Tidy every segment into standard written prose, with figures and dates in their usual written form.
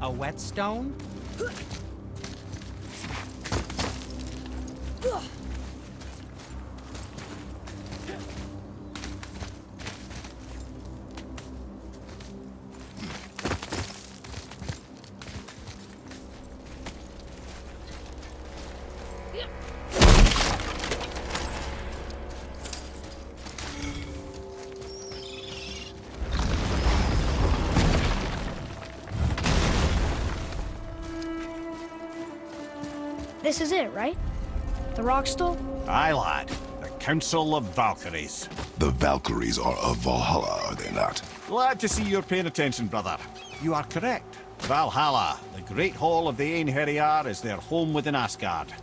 A whetstone? This is it, right? The rock stool? Aye, lad. The Council of Valkyries. The Valkyries are of Valhalla, are they not? Glad to see you're paying attention, brother. You are correct. Valhalla, the great hall of the Einherjar, is their home within Asgard.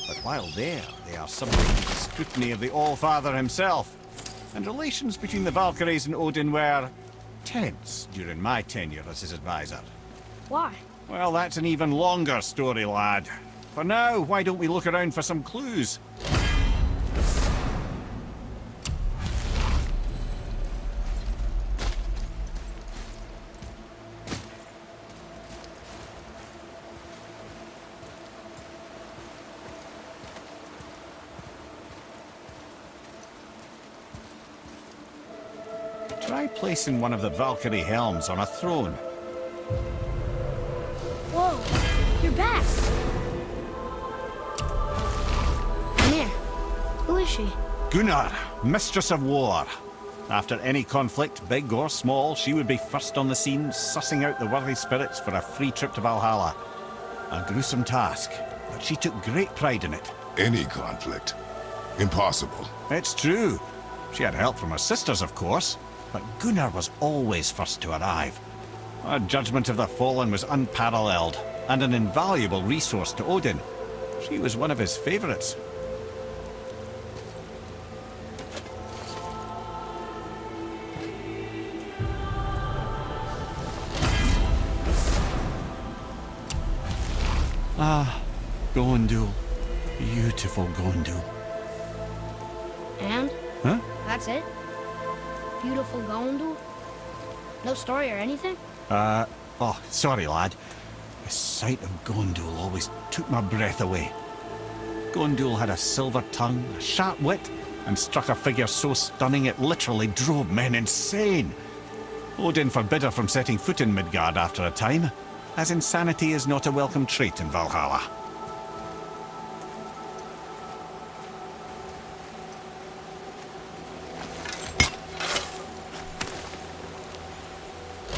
But while there, they are subject to the scrutiny of the All-Father himself. And relations between the Valkyries and Odin were tense during my tenure as his advisor. Why? Well, that's an even longer story, lad. For now, why don't we look around for some clues? Try placing one of the Valkyrie helms on a throne. Whoa, you're back. Come here. Who is she? Gunnar, Mistress of War. After any conflict, big or small, she would be first on the scene, sussing out the worthy spirits for a free trip to Valhalla. A gruesome task, but she took great pride in it. Any conflict. Impossible. It's true. She had help from her sisters, of course, but Gunnar was always first to arrive. Her judgment of the fallen was unparalleled, and an invaluable resource to Odin. She was one of his favorites. Ah, Gondul. Beautiful Gondul. And? Huh? That's it? Beautiful Gondul? No story or anything? Oh, sorry, lad. The sight of Gondul always took my breath away. Gondul had a silver tongue, a sharp wit, and struck a figure so stunning it literally drove men insane. Odin forbid her from setting foot in Midgard after a time, as insanity is not a welcome trait in Valhalla.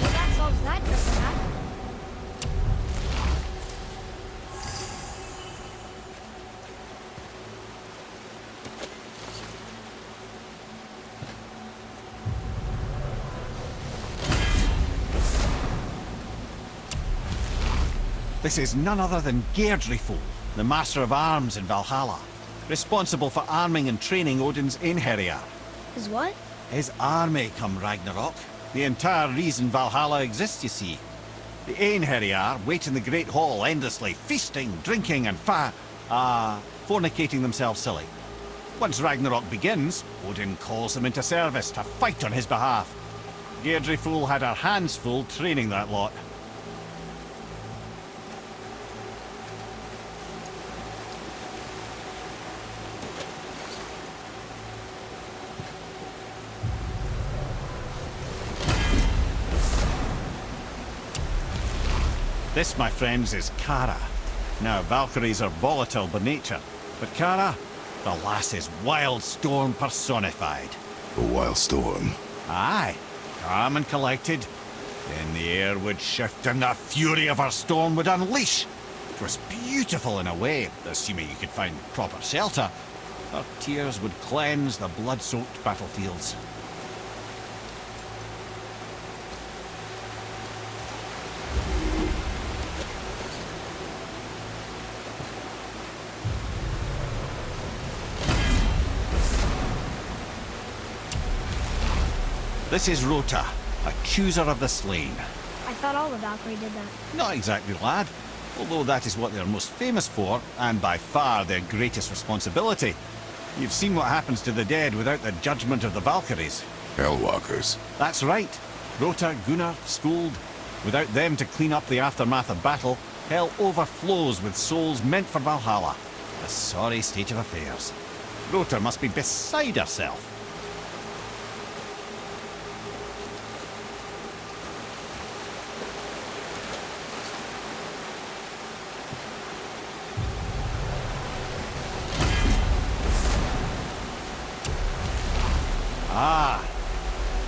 Well, that solves that triple hat. This is none other than Geirdriful, the Master of Arms in Valhalla, responsible for arming and training Odin's Einherjar. Is what? His army come Ragnarok. The entire reason Valhalla exists, you see. The Einherjar wait in the Great Hall endlessly, feasting, drinking, and fornicating themselves silly. Once Ragnarok begins, Odin calls them into service to fight on his behalf. Geirdriful had her hands full training that lot. This, my friends, is Kara. Now, Valkyries are volatile by nature, but Kara, the lass is wild storm personified. A wild storm. Aye, calm and collected. Then the air would shift and the fury of her storm would unleash. It was beautiful in a way, assuming you could find proper shelter. Her tears would cleanse the blood-soaked battlefields. This is Rota, accuser of the slain. I thought all the Valkyrie did that. Not exactly, lad. Although that is what they're most famous for, and by far their greatest responsibility. You've seen what happens to the dead without the judgment of the Valkyries. Hellwalkers. That's right. Rota, Gunnar, Skuld, Without them to clean up the aftermath of battle, hell overflows with souls meant for Valhalla. A sorry state of affairs. Rota must be beside herself. Ah,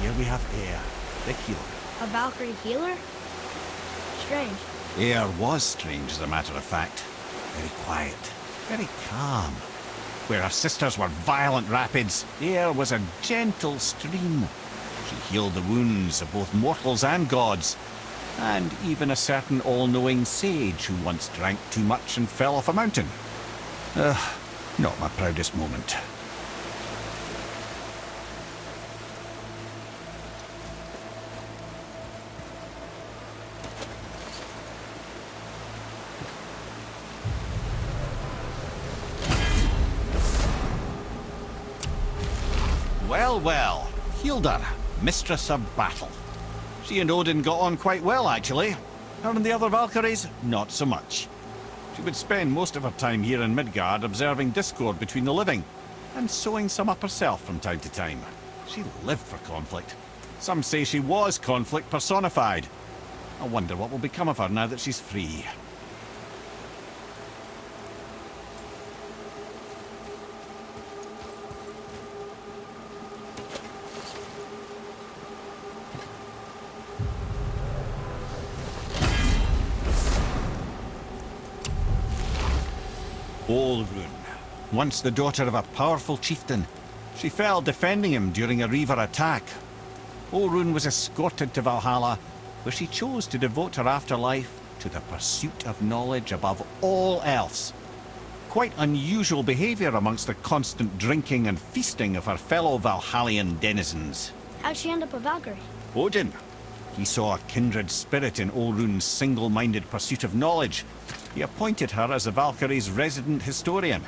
here we have Air, the healer. A Valkyrie healer? Strange. Air was strange, as a matter of fact. Very quiet, very calm. Where her sisters were violent rapids, Air was a gentle stream. She healed the wounds of both mortals and gods, and even a certain all-knowing sage who once drank too much and fell off a mountain. Not my proudest moment. Well, well, Hilda, mistress of battle. She and Odin got on quite well, actually. Her and the other Valkyries, not so much. She would spend most of her time here in Midgard observing discord between the living, and sewing some up herself from time to time. She lived for conflict. Some say she was conflict personified. I wonder what will become of her now that she's free. Olrun, once the daughter of a powerful chieftain. She fell defending him during a Reaver attack. Olrun was escorted to Valhalla, where she chose to devote her afterlife to the pursuit of knowledge above all else. Quite unusual behavior amongst the constant drinking and feasting of her fellow Valhallian denizens. How'd she end up a Valkyrie? Odin. He saw a kindred spirit in Olrun's single-minded pursuit of knowledge. He appointed her as the Valkyrie's resident historian.